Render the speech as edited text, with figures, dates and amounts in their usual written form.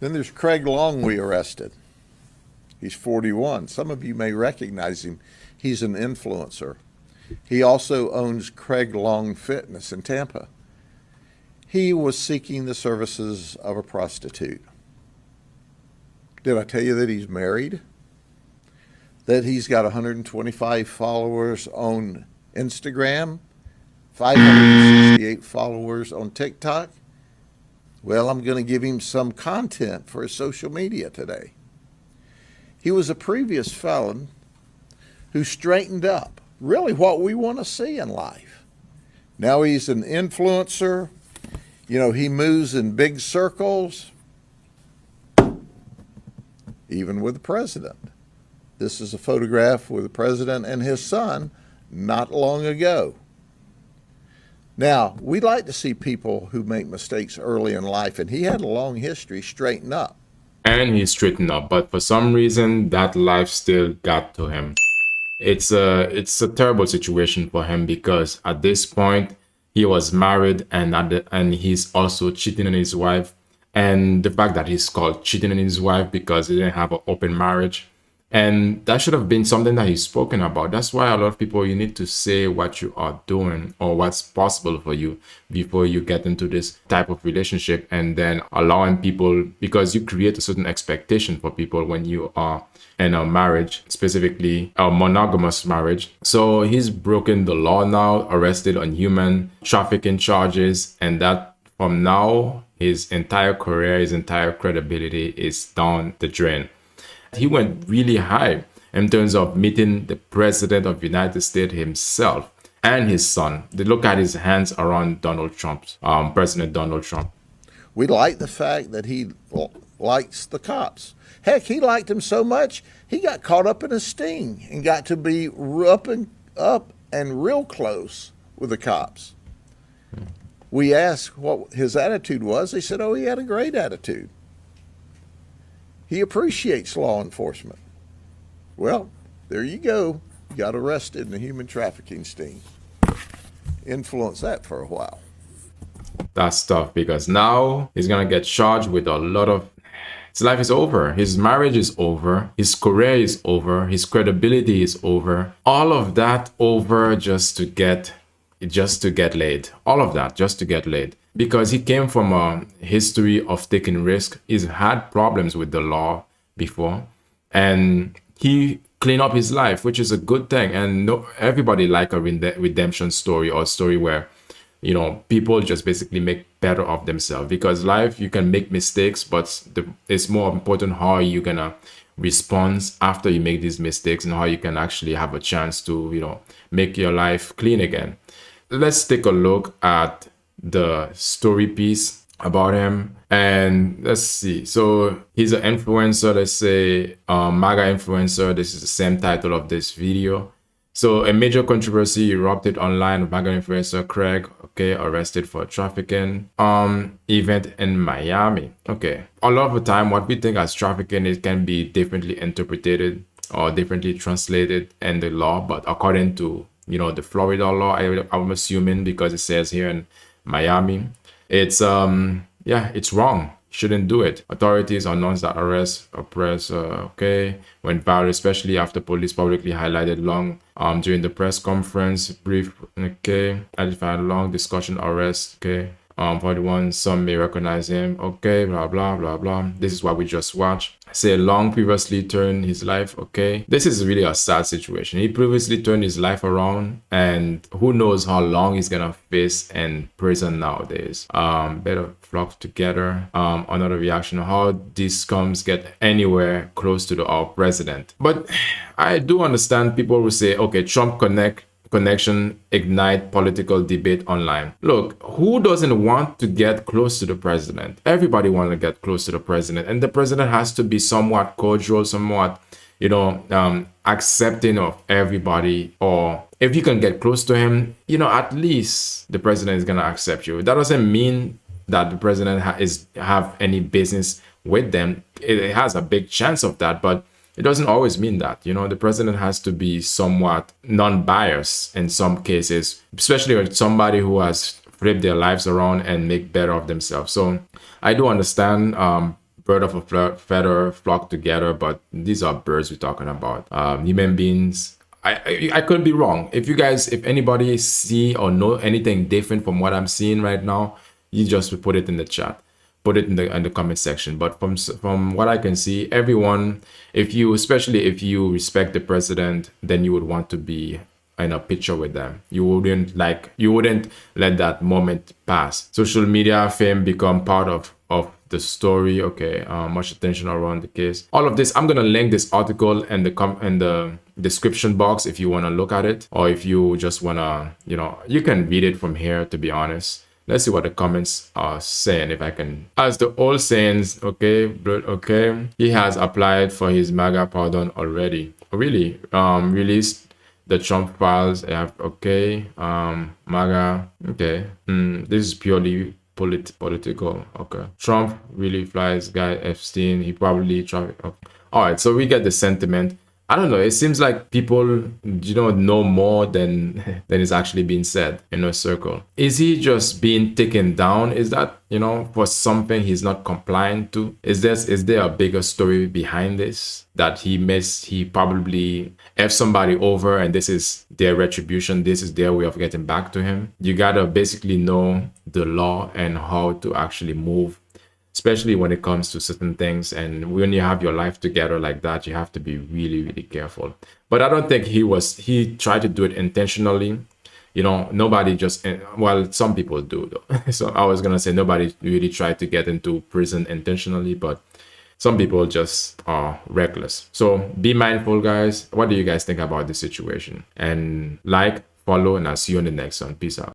Then there's Craig Long we arrested. He's 41. Some of you may recognize him. He's an influencer. He also owns Craig Long Fitness in Tampa. He was seeking the services of a prostitute. Did I tell you that he's married? That he's got 125 followers on Instagram, 568 followers on TikTok? Well, I'm going to give him some content for his social media today. He was a previous felon who straightened up, really what we want to see in life. Now he's an influencer. You know, he moves in big circles, even with the president. This is a photograph with the president and his son not long ago. Now, we like to see people who make mistakes early in life, and he had a long history straighten up. And he straightened up, but for some reason, that life still got to him. It's a terrible situation for him because at this point, he was married and he's also cheating on his wife. And the fact that he's called cheating on his wife because he didn't have an open marriage. And that should have been something that he's spoken about. That's why a lot of people, you need to say what you are doing or what's possible for you before you get into this type of relationship, and then allowing people, because you create a certain expectation for people when you are in a marriage, specifically a monogamous marriage. So he's broken the law now, arrested on human trafficking charges, and that from now, his entire career, his entire credibility is down the drain. He went really high in terms of meeting the president of the United States himself and his son. They look at his hands around Donald Trump's, President Donald Trump. We like the fact that he likes the cops. Heck, he liked them so much, he got caught up in a sting and got to be up and real close with the cops. We asked what his attitude was. They said, oh, he had a great attitude. He appreciates law enforcement. Well, there you go. You got arrested in a human trafficking sting. Influence that for a while. That's tough because now he's going to get charged with a lot of... His life is over. His marriage is over. His career is over. His credibility is over. All of that over just to get laid. All of that just to get laid. Because he came from a history of taking risk. He's had problems with the law before. And he cleaned up his life, which is a good thing. And everybody like a redemption story, or a story where, you know, people just basically make better of themselves. Because life, you can make mistakes, but it's more important how you're going to respond after you make these mistakes and how you can actually have a chance to, you know, make your life clean again. Let's take a look at the story piece about him, and let's see. So he's an influencer, let's say MAGA influencer. This is the same title of this video. So a major controversy erupted online. MAGA influencer Craig, arrested for trafficking event in Miami. Okay, a lot of the time what we think as trafficking, it can be differently interpreted or differently translated in the law, but according to, you know, the Florida law, I'm assuming, because it says here in Miami, it's it's wrong. Shouldn't do it. Authorities announced that arrest oppress when violent, especially after police publicly highlighted Long during the press conference. Brief identified Long discussion arrest. 41, some may recognize him. Blah blah blah blah. This is what we just watched. Say Long previously turned his life. This is really a sad situation. He previously turned his life around, and who knows how long he's gonna face in prison nowadays. Better flock together. Another reaction: how these scums get anywhere close to our president. But I do understand people who say, Trump connection ignite political debate online. Look, who doesn't want to get close to the president? Everybody wants to get close to the president, and the president has to be somewhat cordial, somewhat, accepting of everybody. Or if you can get close to him, at least the president is gonna accept you. That doesn't mean that the president have any business with them. It has a big chance of that, but it doesn't always mean that. The president has to be somewhat non-biased in some cases, especially with somebody who has flipped their lives around and make better of themselves. So I do understand bird of a feather flock together, but these are birds we're talking about. Human beings. I could be wrong. If anybody see or know anything different from what I'm seeing right now, you just put it in the chat, put it in the comment section. But from what I can see, everyone, especially if you respect the president, then you would want to be in a picture with them. You wouldn't let that moment pass. Social media fame become part of the story. Okay, much attention around the case. All of this, I'm gonna link this article in the description box if you want to look at it, or if you just wanna, you can read it from here, to be honest. Let's see what the comments are saying, if I can. As the old sayings, okay, he has applied for his MAGA pardon already. Really? Released the Trump files. Okay, MAGA. Okay, this is purely political. Okay, Trump really flies guy Epstein. He probably traffic. Okay. All right, so we get the sentiment. I don't know. It seems like people, know more than is actually being said in a circle. Is he just being taken down? Is that, for something he's not complying to? Is there a bigger story behind this, that he probably F somebody over and this is their retribution? This is their way of getting back to him. You gotta basically know the law and how to actually move, especially when it comes to certain things. And when you have your life together like that, you have to be really, really careful. But I don't think he tried to do it intentionally. Nobody just, well, some people do though. So I was gonna say nobody really tried to get into prison intentionally, but some people just are reckless. So be mindful, guys. What do you guys think about this situation? And follow, and I'll see you on the next one. Peace out.